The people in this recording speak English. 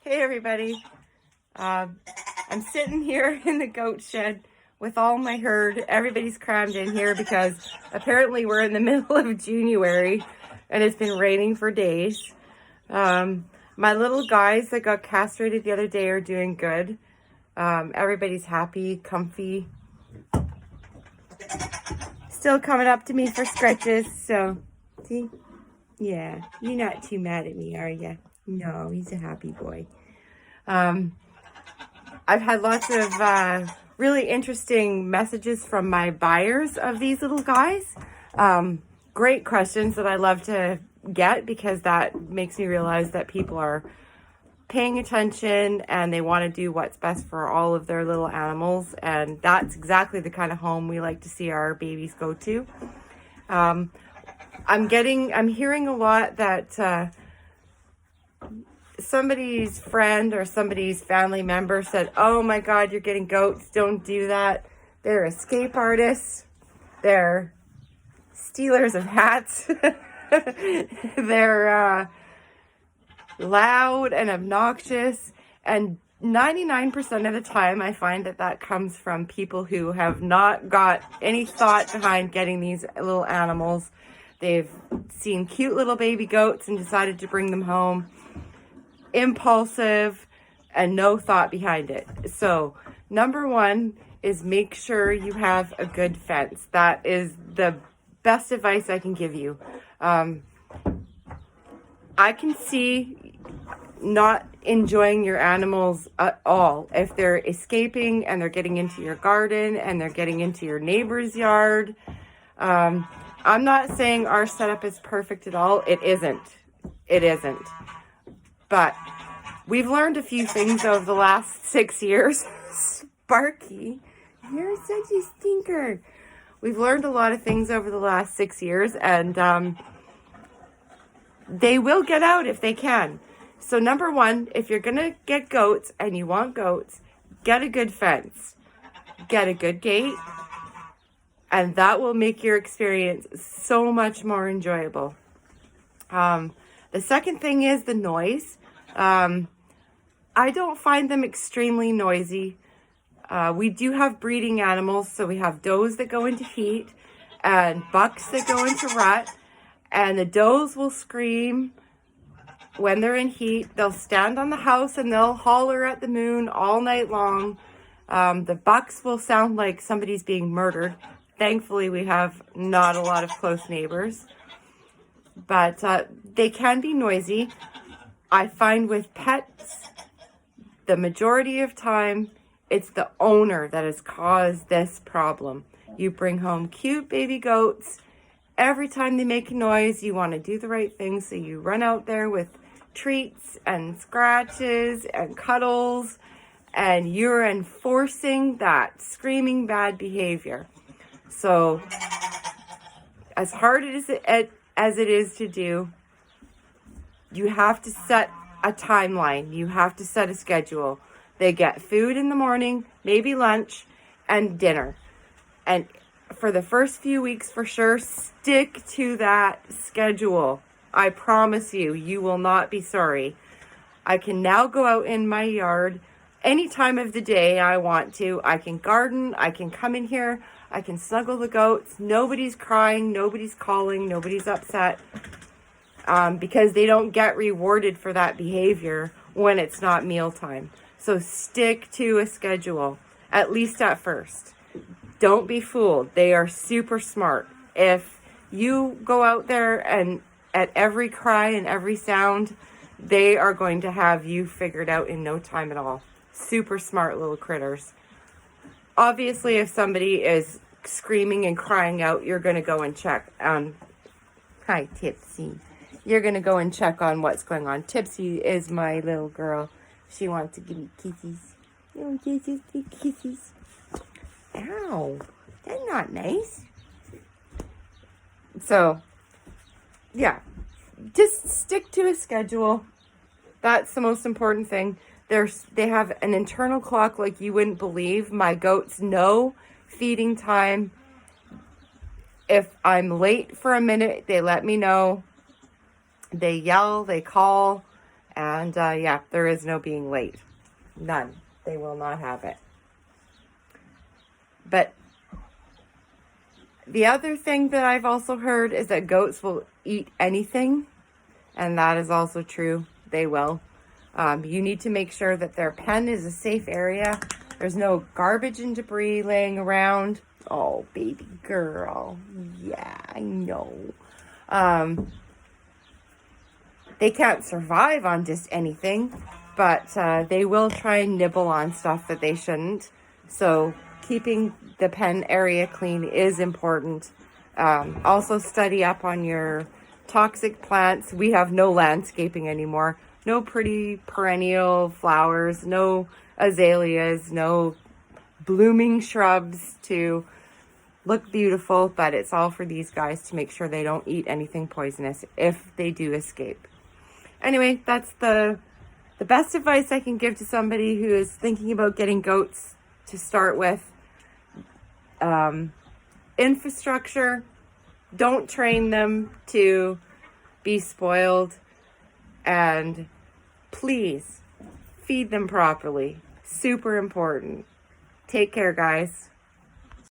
Hey everybody, I'm sitting here in the goat shed with all my herd. Everybody's crammed in here because apparently we're in the middle of January and it's been raining for days. My little guys that got castrated the other day are doing good. Everybody's happy, comfy. Still coming up to me for scratches, so see? Yeah, you're not too mad at me, are you? No, he's a happy boy. I've had lots of really interesting messages from my buyers of these little guys. Great questions that I love to get because that makes me realize that people are paying attention and they want to do what's best for all of their little animals. And that's exactly the kind of home we like to see our babies go to. I'm hearing a lot that somebody's friend or somebody's family member said, oh my God, you're getting goats. Don't do that. They're escape artists. They're stealers of hats. They're loud and obnoxious. And 99% of the time, I find that comes from people who have not got any thought behind getting these little animals. They've seen cute little baby goats and decided to bring them home. Impulsive and no thought behind it. So number one is make sure you have a good fence. That is the best advice I can give you. I can see not enjoying your animals at all if they're escaping and they're getting into your garden and they're getting into your neighbor's yard. I'm not saying our setup is perfect at all. It isn't. But we've learned a few things over the last 6 years. Sparky, you're such a stinker. We've learned a lot of things over the last 6 years, and they will get out if they can. So number one, if you're going to get goats and you want goats, get a good fence. Get a good gate, and that will make your experience so much more enjoyable. The second thing is the noise. I don't find them extremely noisy. We do have breeding animals, so we have does that go into heat and bucks that go into rut. And the does will scream when they're in heat. They'll stand on the house and they'll holler at the moon all night long. The bucks will sound like somebody's being murdered. Thankfully, we have not a lot of close neighbors. But they can be noisy. I find with pets, the majority of time, it's the owner that has caused this problem. You bring home cute baby goats. Every time they make a noise, you want to do the right thing. So you run out there with treats and scratches and cuddles. And you're enforcing that screaming bad behavior. So as hard as it is to do, you have to set a timeline. You have to set a schedule. They get food in the morning, maybe lunch, and dinner. And for the first few weeks, for sure, stick to that schedule. I promise you, you will not be sorry. I can now go out in my yard any time of the day I want to. I can garden. I can come in here. I can snuggle the goats. Nobody's crying. Nobody's calling. Nobody's upset. Because they don't get rewarded for that behavior when it's not mealtime. So stick to a schedule, at least at first. Don't be fooled. They are super smart. If you go out there and at every cry and every sound, they are going to have you figured out in no time at all. Super smart little critters. Obviously, if somebody is screaming and crying out, you're going to go and check. Hi, Tipsy. You're going to go and check on what's going on. Tipsy is my little girl. She wants to give me kisses. You kisses, big kisses. Ow. That's not nice. So, yeah. Just stick to a schedule. That's the most important thing. They have an internal clock like you wouldn't believe. My goats know feeding time. If I'm late for a minute, they let me know. They yell, they call, and And yeah, there is no being late. None. They will not have it. But the other thing that I've also heard is that goats will eat anything. And that is also true. They will. You need to make sure that their pen is a safe area. There's no garbage and debris laying around. Oh, baby girl. Yeah, I know. They can't survive on just anything, but they will try and nibble on stuff that they shouldn't. So keeping the pen area clean is important. Also study up on your toxic plants. We have no landscaping anymore. No pretty perennial flowers, no azaleas, no blooming shrubs to look beautiful, but it's all for these guys to make sure they don't eat anything poisonous if they do escape. Anyway, that's the best advice I can give to somebody who is thinking about getting goats to start with. Infrastructure, don't train them to be spoiled, and please feed them properly. Super important. Take care, guys.